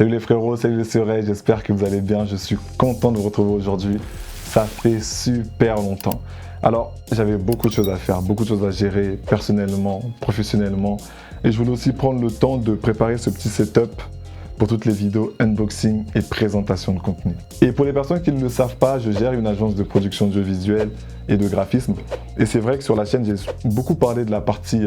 Salut les frérots, salut les sœurs, j'espère que vous allez bien. Je suis content de vous retrouver aujourd'hui. Ça fait super longtemps. Alors, j'avais beaucoup de choses à faire, beaucoup de choses à gérer personnellement, professionnellement. Et je voulais aussi prendre le temps de préparer ce petit setup pour toutes les vidéos unboxing et présentation de contenu. Et pour les personnes qui ne le savent pas, je gère une agence de production de jeux visuels et de graphisme. Et c'est vrai que sur la chaîne, j'ai beaucoup parlé de la partie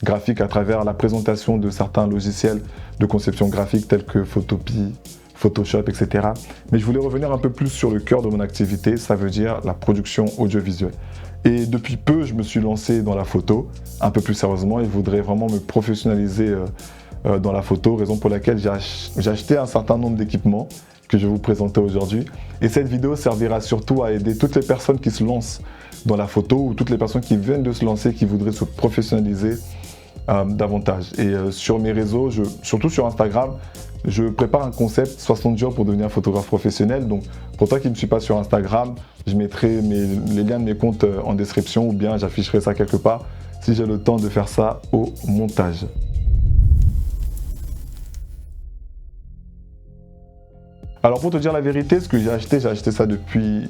graphique à travers la présentation de certains logiciels de conception graphique tels que Photopea, Photoshop, etc. Mais je voulais revenir un peu plus sur le cœur de mon activité, ça veut dire la production audiovisuelle. Et depuis peu, je me suis lancé dans la photo, un peu plus sérieusement, et je voudrais vraiment me professionnaliser dans la photo, raison pour laquelle j'ai acheté un certain nombre d'équipements que je vais vous présenter aujourd'hui. Et cette vidéo servira surtout à aider toutes les personnes qui se lancent dans la photo ou toutes les personnes qui viennent de se lancer, qui voudraient se professionnaliser davantage. Et sur mes réseaux, surtout sur Instagram, je prépare un concept 60 jours pour devenir photographe professionnel. Donc pour toi qui ne me suis pas sur Instagram, je mettrai les liens de mes comptes en description ou bien j'afficherai ça quelque part si j'ai le temps de faire ça au montage. Alors pour te dire la vérité, ce que j'ai acheté ça depuis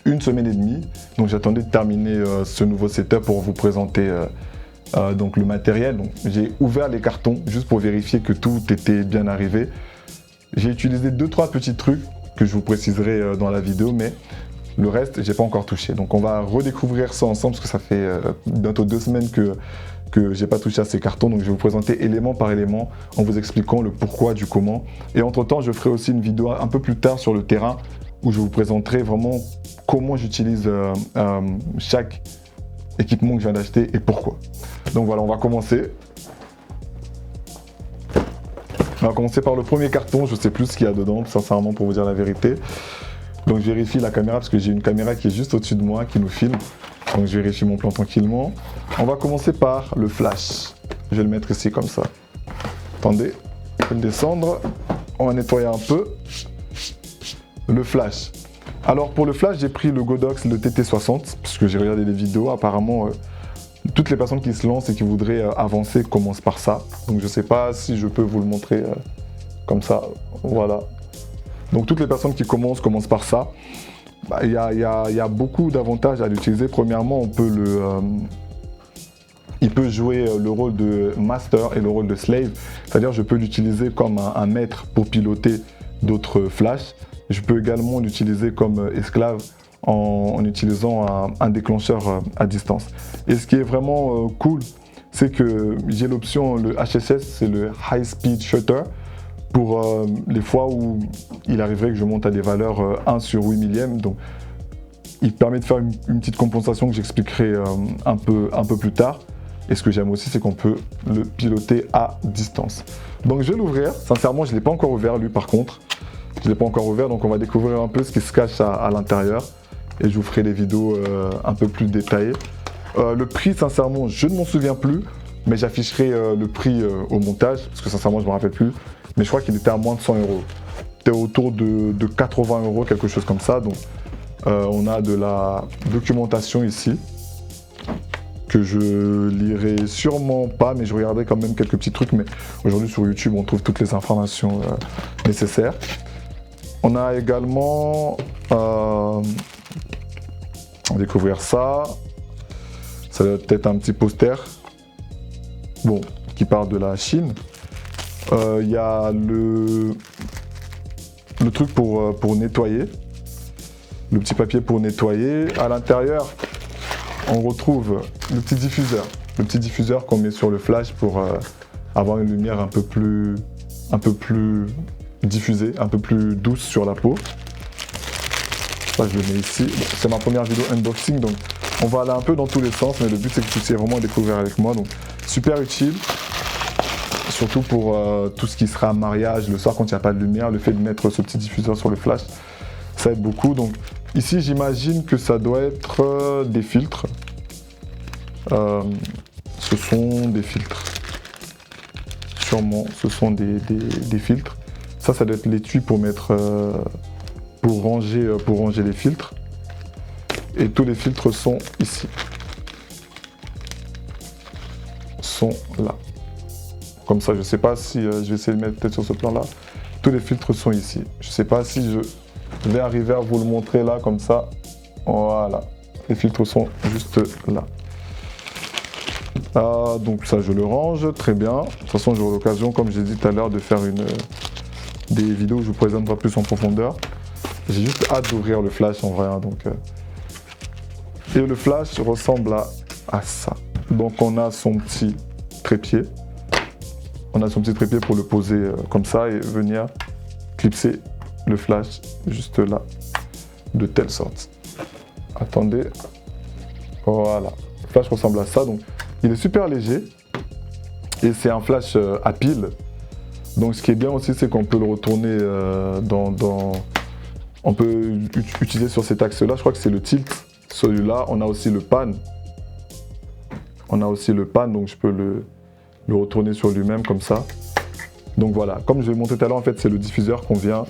une semaine et demie. Donc j'attendais de terminer ce nouveau setup pour vous présenter donc le matériel. Donc j'ai ouvert les cartons juste pour vérifier que tout était bien arrivé. J'ai utilisé 2-3 petits trucs que je vous préciserai dans la vidéo, mais le reste, j'ai pas encore touché. Donc on va redécouvrir ça ensemble parce que ça fait bientôt 2 semaines que j'ai pas touché à ces cartons. Donc je vais vous présenter élément par élément en vous expliquant le pourquoi du comment. Et entre temps, je ferai aussi une vidéo un peu plus tard sur le terrain où je vous présenterai vraiment comment j'utilise chaque équipement que je viens d'acheter et pourquoi. Donc voilà, on va commencer. On va commencer par le premier carton. Je sais plus ce qu'il y a dedans, sincèrement, pour vous dire la vérité. Donc je vérifie la caméra parce que j'ai une caméra qui est juste au-dessus de moi qui nous filme. Donc je vérifie mon plan tranquillement. On va commencer par le flash. Je vais le mettre ici comme ça. Attendez, je vais le descendre. On va nettoyer un peu. Le flash. Alors pour le flash, j'ai pris le Godox, le TT60, parce que j'ai regardé les vidéos. Apparemment, toutes les personnes qui se lancent et qui voudraient avancer commencent par ça. Donc je ne sais pas si je peux vous le montrer comme ça. Voilà. Donc toutes les personnes qui commencent par ça. Il y a beaucoup d'avantages à l'utiliser. Premièrement, il peut jouer le rôle de master et le rôle de slave. C'est-à-dire je peux l'utiliser comme un maître pour piloter d'autres flashs. Je peux également l'utiliser comme esclave en utilisant un déclencheur à distance. Et ce qui est vraiment cool, c'est que j'ai l'option, le HSS, c'est le High Speed Shutter, pour les fois où il arriverait que je monte à des valeurs 1 sur 8 millième. Donc, il permet de faire une petite compensation que j'expliquerai un peu plus tard. Et ce que j'aime aussi, c'est qu'on peut le piloter à distance. Donc, je vais l'ouvrir. Sincèrement, je ne l'ai pas encore ouvert, lui, par contre. Je ne l'ai pas encore ouvert, donc on va découvrir un peu ce qui se cache à l'intérieur. Et je vous ferai des vidéos un peu plus détaillées. Le prix, sincèrement, je ne m'en souviens plus. Mais j'afficherai le prix au montage, parce que sincèrement, je ne me rappelle plus. Mais je crois qu'il était à moins de 100 €. C'était autour de 80 €, quelque chose comme ça. Donc, on a de la documentation ici, que je lirai sûrement pas, mais je regarderai quand même quelques petits trucs. Mais aujourd'hui, sur YouTube, on trouve toutes les informations nécessaires. On a également... on va découvrir ça. Ça doit être un petit poster. Bon, qui parle de la Chine. Il y a le truc pour nettoyer, le petit papier pour nettoyer. À l'intérieur, on retrouve le petit diffuseur qu'on met sur le flash pour avoir une lumière un peu plus diffusée, un peu plus douce sur la peau. Ça, je le mets ici. Bon, c'est ma première vidéo unboxing, donc on va aller un peu dans tous les sens, mais le but c'est que vous puissiez vraiment découvrir avec moi. Donc super utile. Surtout pour tout ce qui sera mariage, le soir quand il n'y a pas de lumière, le fait de mettre ce petit diffuseur sur le flash, ça aide beaucoup. Donc ici, j'imagine que ça doit être des filtres. Ce sont des filtres. Sûrement, ce sont des filtres. Ça doit être l'étui pour mettre, pour ranger les filtres. Et tous les filtres sont ici. Sont là. Comme ça, je ne sais pas si je vais essayer de mettre peut-être sur ce plan-là. tous les filtres sont ici. Je ne sais pas si je vais arriver à vous le montrer là, comme ça. Voilà, les filtres sont juste là. Donc ça, je le range, très bien. De toute façon, j'aurai l'occasion, comme j'ai dit tout à l'heure, de faire des vidéos où je vous présenterai plus en profondeur. J'ai juste hâte d'ouvrir le flash en vrai. Hein, Et le flash ressemble à ça. Donc on a son petit trépied. On a son petit trépied pour le poser comme ça et venir clipser le flash juste là, de telle sorte. Attendez, voilà. Le flash ressemble à ça, donc il est super léger et c'est un flash à pile. Donc ce qui est bien aussi, c'est qu'on peut le retourner on peut utiliser sur cet axe-là. Je crois que c'est le tilt. Celui-là, on a aussi le pan. Donc je peux le retourner sur lui-même comme ça. Donc voilà, comme je l'ai montré tout à l'heure, en fait, c'est le diffuseur qu'on vient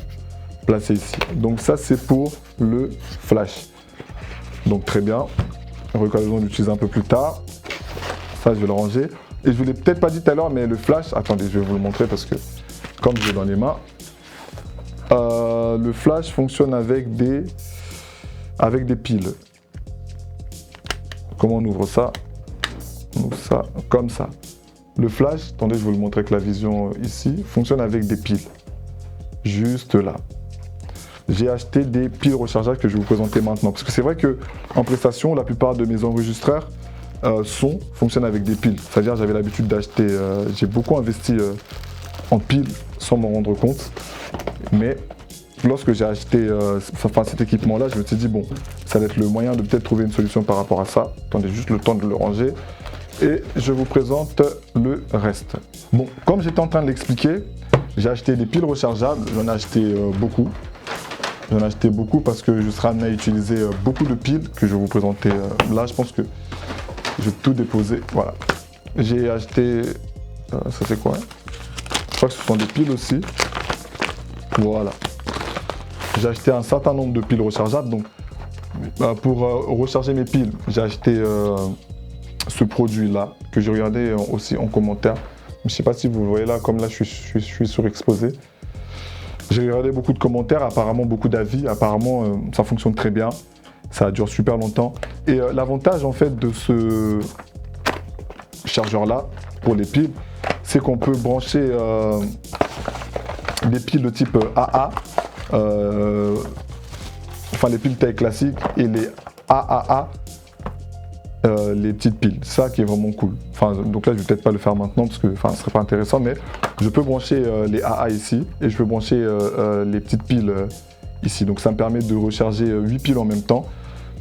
placer ici. Donc ça, c'est pour le flash. Donc très bien. On aura l'occasion d'utiliser un peu plus tard. Ça, je vais le ranger. Et je ne vous l'ai peut-être pas dit tout à l'heure, mais le flash, attendez, je vais vous le montrer parce que comme je l'ai dans les mains, le flash fonctionne avec des piles. Comment on ouvre ça? On ouvre ça comme ça. Le flash, attendez, je vais vous le montrer avec la vision ici, fonctionne avec des piles. Juste là. J'ai acheté des piles rechargeables que je vais vous présenter maintenant. Parce que c'est vrai qu'en prestation, la plupart de mes enregistreurs son fonctionnent avec des piles. C'est-à-dire j'avais l'habitude d'acheter, j'ai beaucoup investi en piles sans m'en rendre compte. Mais lorsque j'ai acheté cet équipement-là, je me suis dit, bon, ça va être le moyen de peut-être trouver une solution par rapport à ça. Attendez juste le temps de le ranger. Et je vous présente le reste. Bon, comme j'étais en train de l'expliquer, j'ai acheté des piles rechargeables. J'en ai acheté beaucoup. J'en ai acheté beaucoup parce que je serai amené à utiliser beaucoup de piles que je vais vous présenter là. Je pense que je vais tout déposer. Voilà. J'ai acheté... ça c'est quoi? Je crois que ce sont des piles aussi. Voilà. J'ai acheté un certain nombre de piles rechargeables. Donc, pour recharger mes piles, j'ai acheté ce produit-là que j'ai regardé aussi en commentaire. Je ne sais pas si vous le voyez là, comme là je suis surexposé. J'ai regardé beaucoup de commentaires, apparemment beaucoup d'avis. Apparemment, ça fonctionne très bien. Ça dure super longtemps. Et l'avantage en fait de ce chargeur-là, pour les piles, c'est qu'on peut brancher des piles de type AA, enfin les piles taille classique et les AAA, les petites piles. Ça qui est vraiment cool. Enfin, donc là, je vais peut-être pas le faire maintenant parce que ce serait pas intéressant, mais je peux brancher les AA ici et je peux brancher les petites piles ici. Donc ça me permet de recharger 8 piles en même temps.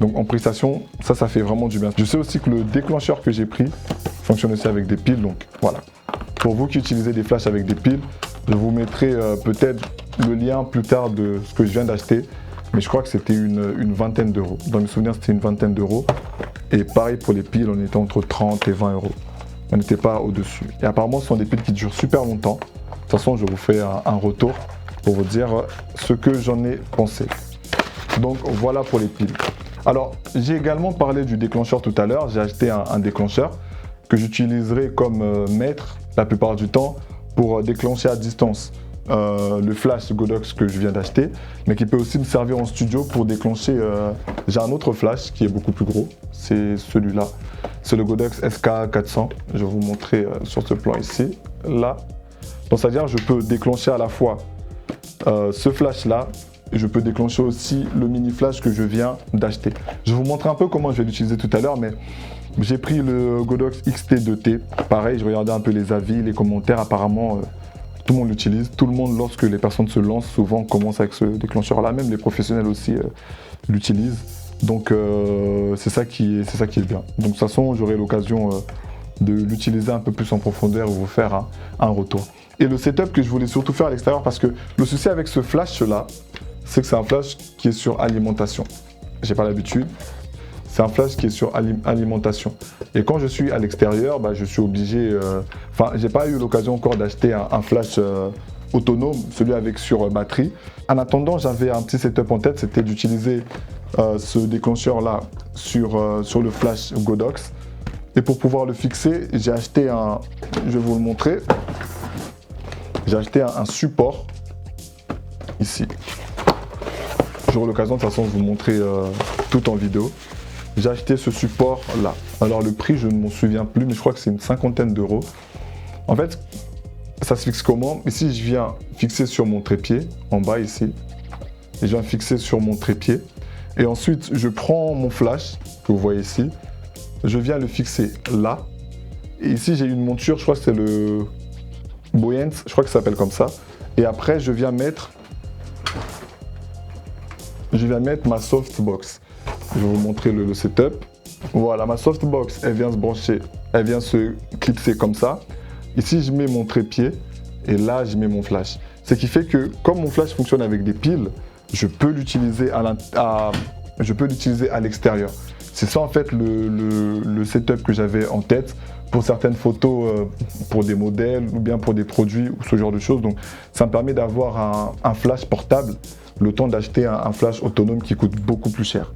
Donc en prestation, ça fait vraiment du bien. Je sais aussi que le déclencheur que j'ai pris fonctionne aussi avec des piles. Donc voilà. Pour vous qui utilisez des flashs avec des piles, je vous mettrai peut-être le lien plus tard de ce que je viens d'acheter. Mais je crois que c'était une vingtaine d'euros. Dans mes souvenirs, c'était une vingtaine d'euros. Et pareil pour les piles, on était entre 30 et 20 euros. On n'était pas au-dessus. Et apparemment, ce sont des piles qui durent super longtemps. De toute façon, je vous fais un retour pour vous dire ce que j'en ai pensé. Donc voilà pour les piles. Alors, j'ai également parlé du déclencheur tout à l'heure. J'ai acheté un déclencheur que j'utiliserai comme maître la plupart du temps pour déclencher à distance le flash Godox que je viens d'acheter, mais qui peut aussi me servir en studio pour déclencher. J'ai un autre flash qui est beaucoup plus gros, c'est celui-là. C'est le Godox SK400. Je vais vous montrer sur ce plan ici, là. Donc, c'est-à-dire je peux déclencher à la fois ce flash-là, et je peux déclencher aussi le mini flash que je viens d'acheter. Je vais vous montrer un peu comment je vais l'utiliser tout à l'heure, mais j'ai pris le Godox XT2T. Pareil, je regardais un peu les avis, les commentaires. Apparemment, tout le monde l'utilise. Tout le monde, lorsque les personnes se lancent, souvent commence avec ce déclencheur-là. Même les professionnels aussi l'utilisent. Donc, c'est ça qui est bien. Donc, de toute façon, j'aurai l'occasion de l'utiliser un peu plus en profondeur et vous faire un retour. Et le setup que je voulais surtout faire à l'extérieur, parce que le souci avec ce flash-là, c'est que c'est un flash qui est sur alimentation. J'ai pas l'habitude. C'est un flash qui est sur alimentation. Et quand je suis à l'extérieur, je suis obligé... j'ai pas eu l'occasion encore d'acheter un flash autonome, celui avec sur batterie. En attendant, j'avais un petit setup en tête, c'était d'utiliser ce déclencheur-là sur le flash Godox. Et pour pouvoir le fixer, j'ai acheté je vais vous le montrer. J'ai acheté un support ici. J'aurai l'occasion de toute façon de vous montrer tout en vidéo. J'ai acheté ce support là. Alors le prix, je ne m'en souviens plus, mais je crois que c'est une cinquantaine d'euros. En fait, ça se fixe comment? Ici, je viens fixer sur mon trépied, en bas ici. Et je viens fixer sur mon trépied. Et ensuite, je prends mon flash, que vous voyez ici. Je viens le fixer là. Et ici, j'ai une monture, je crois que c'est le Bouillante, je crois que ça s'appelle comme ça. Et après, je viens mettre ma softbox. Je vais vous montrer le setup. Voilà, ma softbox, elle vient se brancher, elle vient se clipser comme ça. Ici, je mets mon trépied et là, je mets mon flash. Ce qui fait que, comme mon flash fonctionne avec des piles, je peux l'utiliser à l'extérieur. C'est ça, en fait, le setup que j'avais en tête pour certaines photos, pour des modèles ou bien pour des produits ou ce genre de choses. Donc, ça me permet d'avoir un flash portable, le temps d'acheter un flash autonome qui coûte beaucoup plus cher.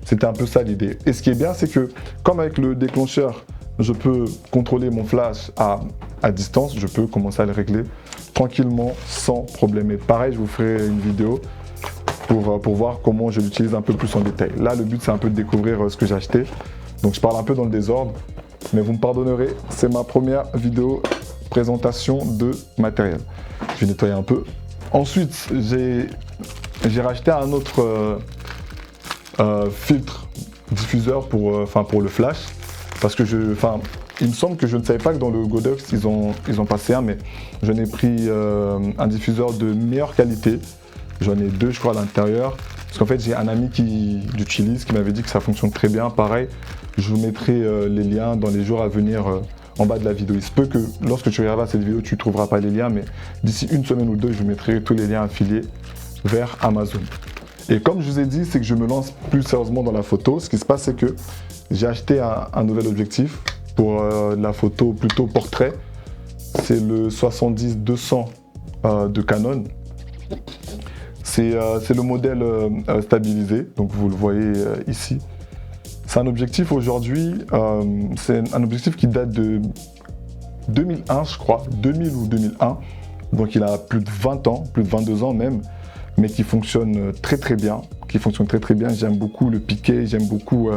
C'était un peu ça l'idée. Et ce qui est bien, c'est que comme avec le déclencheur, je peux contrôler mon flash à distance, je peux commencer à le régler tranquillement, sans problème. Et pareil, je vous ferai une vidéo pour voir comment je l'utilise un peu plus en détail. Là, le but, c'est un peu de découvrir ce que j'ai acheté. Donc, je parle un peu dans le désordre, mais vous me pardonnerez, c'est ma première vidéo présentation de matériel. Je vais nettoyer un peu. Ensuite, j'ai racheté un autre filtre diffuseur pour le flash, parce que il me semble que je ne savais pas que dans le Godox ils ont passé un, mais j'en ai pris un diffuseur de meilleure qualité. J'en ai deux, je crois, à l'intérieur, parce qu'en fait j'ai un ami qui l'utilise, qui m'avait dit que ça fonctionne très bien. Pareil, je vous mettrai les liens dans les jours à venir en bas de la vidéo. Il se peut que lorsque tu regarderas cette vidéo, tu ne trouveras pas les liens, mais d'ici une semaine ou deux, je vous mettrai tous les liens affiliés vers Amazon. Et comme je vous ai dit, c'est que je me lance plus sérieusement dans la photo. Ce qui se passe, c'est que j'ai acheté un nouvel objectif pour la photo plutôt portrait. C'est le 70-200 de Canon. C'est le modèle stabilisé, donc vous le voyez ici. C'est un objectif aujourd'hui, c'est un objectif qui date de 2001, je crois, 2000 ou 2001. Donc il a plus de 20 ans, plus de 22 ans même, mais qui fonctionne très très bien. J'aime beaucoup le piqué, j'aime beaucoup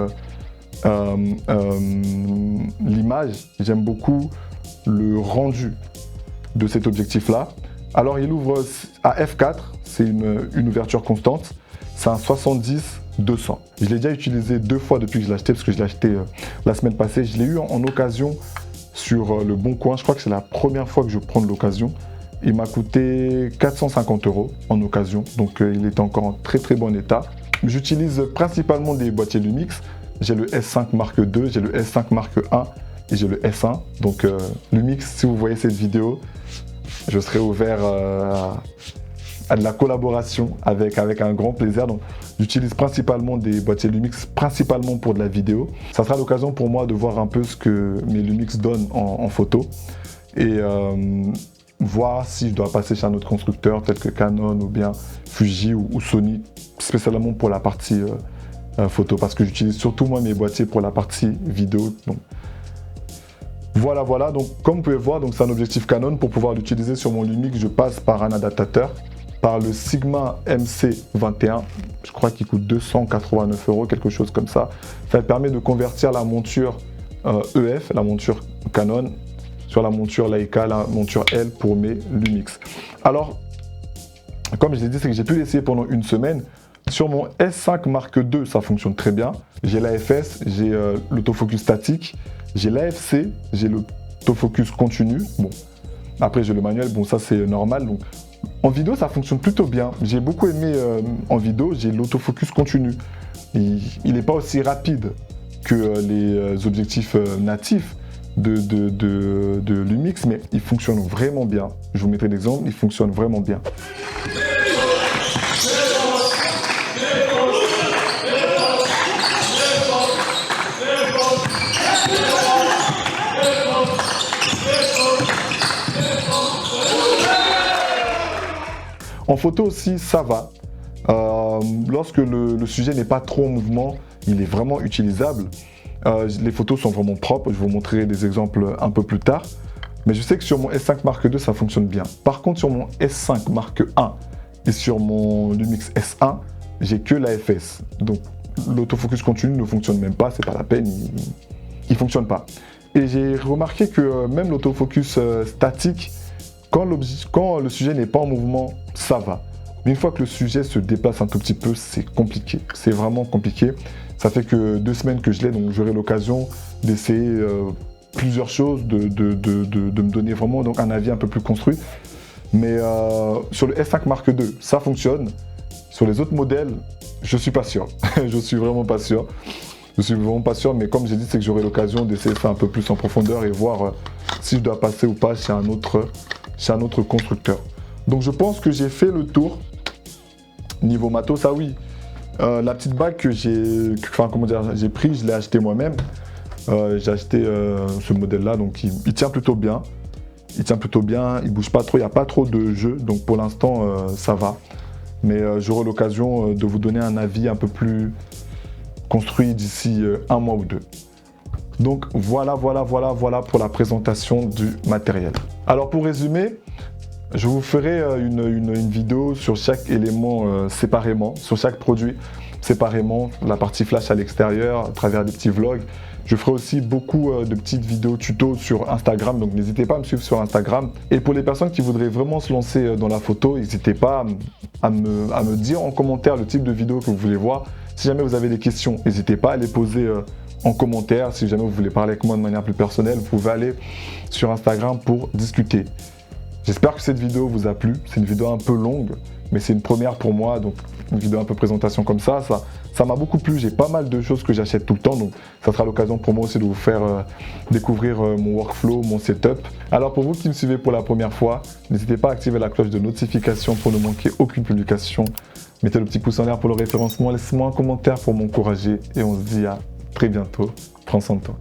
l'image, j'aime beaucoup le rendu de cet objectif-là. Alors il ouvre à f4, c'est une ouverture constante, c'est un 70-200. Je l'ai déjà utilisé deux fois depuis que je l'ai acheté, parce que je l'ai acheté la semaine passée. Je l'ai eu en occasion sur le Bon Coin, je crois que c'est la première fois que je prends de l'occasion. Il m'a coûté 450 € en occasion, donc il était encore en très très bon état. J'utilise principalement des boîtiers Lumix. J'ai le S5 Mark II, j'ai le S5 Mark I et j'ai le S1. Donc Lumix, si vous voyez cette vidéo, je serai ouvert à de la collaboration avec un grand plaisir. Donc j'utilise principalement des boîtiers Lumix, principalement pour de la vidéo. Ça sera l'occasion pour moi de voir un peu ce que mes Lumix donnent en photo. Et voir si je dois passer chez un autre constructeur tel que Canon ou bien Fuji ou Sony, spécialement pour la partie photo, parce que j'utilise surtout moi mes boîtiers pour la partie vidéo. Donc, voilà, donc comme vous pouvez voir, c'est un objectif Canon. Pour pouvoir l'utiliser sur mon Lumix, je passe par un adaptateur, par le Sigma MC21, je crois qu'il coûte 289 €, quelque chose comme ça. Ça permet de convertir la monture EF, la monture Canon, sur la monture Leica, la monture L pour mes Lumix. Alors, comme je l'ai dit, c'est que j'ai pu l'essayer pendant une semaine. Sur mon S5 Mark II, ça fonctionne très bien. J'ai l'AFS, j'ai l'autofocus statique, j'ai l'AFC, j'ai l'autofocus continu. Bon, après j'ai le manuel, bon ça c'est normal. Donc, en vidéo, ça fonctionne plutôt bien. J'ai beaucoup aimé en vidéo, j'ai l'autofocus continu. Il n'est pas aussi rapide que les objectifs natifs de Lumix, mais il fonctionne vraiment bien. Je vous mettrai l'exemple, il fonctionne vraiment bien. En photo aussi, ça va. Lorsque le sujet n'est pas trop en mouvement, il est vraiment utilisable. Les photos sont vraiment propres, je vous montrerai des exemples un peu plus tard. Mais je sais que sur mon S5 Mark II, ça fonctionne bien. Par contre, sur mon S5 Mark I Et sur mon Lumix S1, j'ai que l'AFS. Donc l'autofocus continu ne fonctionne même pas, c'est pas la peine, il fonctionne pas. Et j'ai remarqué que même l'autofocus statique, quand le sujet n'est pas en mouvement, ça va. Mais une fois que le sujet se déplace un tout petit peu, c'est compliqué. C'est vraiment compliqué. Ça fait que 2 semaines que je l'ai, donc j'aurai l'occasion d'essayer plusieurs choses, de me donner vraiment donc, un avis un peu plus construit. Mais sur le S5 Mark II, ça fonctionne. Sur les autres modèles, je suis pas sûr. Je suis vraiment pas sûr. Je suis vraiment pas sûr, mais comme j'ai dit, c'est que j'aurai l'occasion d'essayer ça un peu plus en profondeur et voir si je dois passer ou pas chez un autre constructeur. Donc je pense que j'ai fait le tour. Niveau matos, ah oui, la petite bague que j'ai pris, je l'ai acheté moi-même. J'ai acheté ce modèle-là, donc il tient plutôt bien. Il tient plutôt bien, il bouge pas trop, il n'y a pas trop de jeu, donc pour l'instant ça va. Mais j'aurai l'occasion de vous donner un avis un peu plus construit d'ici 1 mois ou 2. Donc voilà pour la présentation du matériel. Alors pour résumer, je vous ferai une vidéo sur chaque élément séparément, sur chaque produit séparément, la partie flash à l'extérieur, à travers des petits vlogs. Je ferai aussi beaucoup de petites vidéos tutos sur Instagram, donc n'hésitez pas à me suivre sur Instagram. Et pour les personnes qui voudraient vraiment se lancer dans la photo, n'hésitez pas à me dire en commentaire le type de vidéo que vous voulez voir. Si jamais vous avez des questions, n'hésitez pas à les poser en commentaire. Si jamais vous voulez parler avec moi de manière plus personnelle, vous pouvez aller sur Instagram pour discuter. J'espère que cette vidéo vous a plu. C'est une vidéo un peu longue, mais c'est une première pour moi. Donc une vidéo un peu présentation comme ça m'a beaucoup plu. J'ai pas mal de choses que j'achète tout le temps. Donc ça sera l'occasion pour moi aussi de vous faire découvrir mon workflow, mon setup. Alors pour vous qui me suivez pour la première fois, n'hésitez pas à activer la cloche de notification pour ne manquer aucune publication. Mettez le petit pouce en l'air pour le référencement. Laissez-moi un commentaire pour m'encourager. Et on se dit à très bientôt. Prends soin de toi.